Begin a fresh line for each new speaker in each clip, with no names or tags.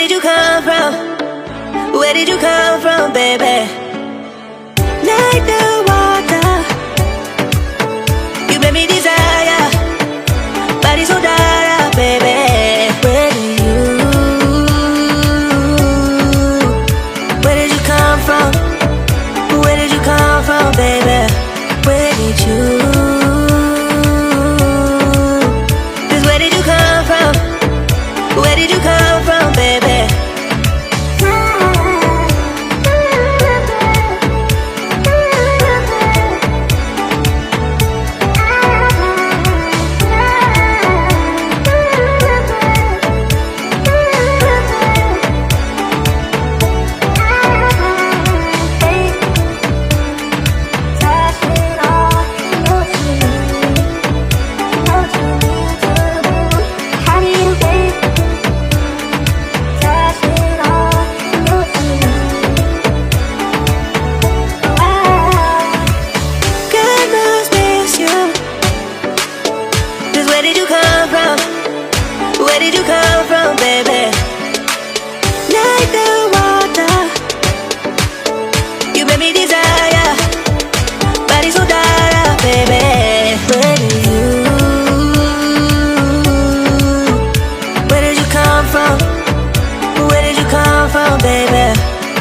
did you come from? Where did you come from, baby? Like the water, you made me desire. Body so dara, baby. Where did you come from? Where did you come from, baby? Where did you? Just where did you come from? Where did you come from, baby? Where did you come from? Where did you come from, baby? Like the water, you made me desire. Body so dara, baby. Where did you come from? Where did you come from, baby?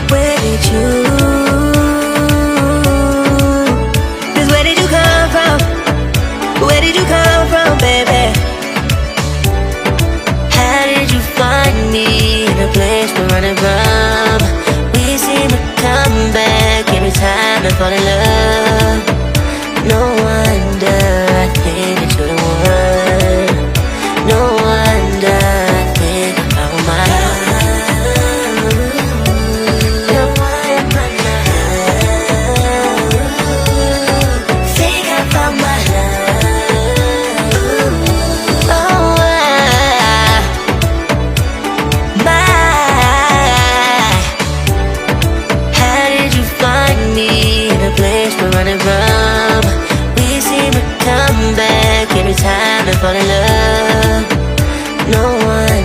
Where did you? Just where did you come from? Where did you come from, baby?
How did you find me in a place we're running from? We seem to come back every time I fall in love. No wonder I think that you're the one. No wonder I think I found my love. No wonder I think I found my love. Oh, how did you find me in a place we're running from? We seem to come back every time I fall in love. No one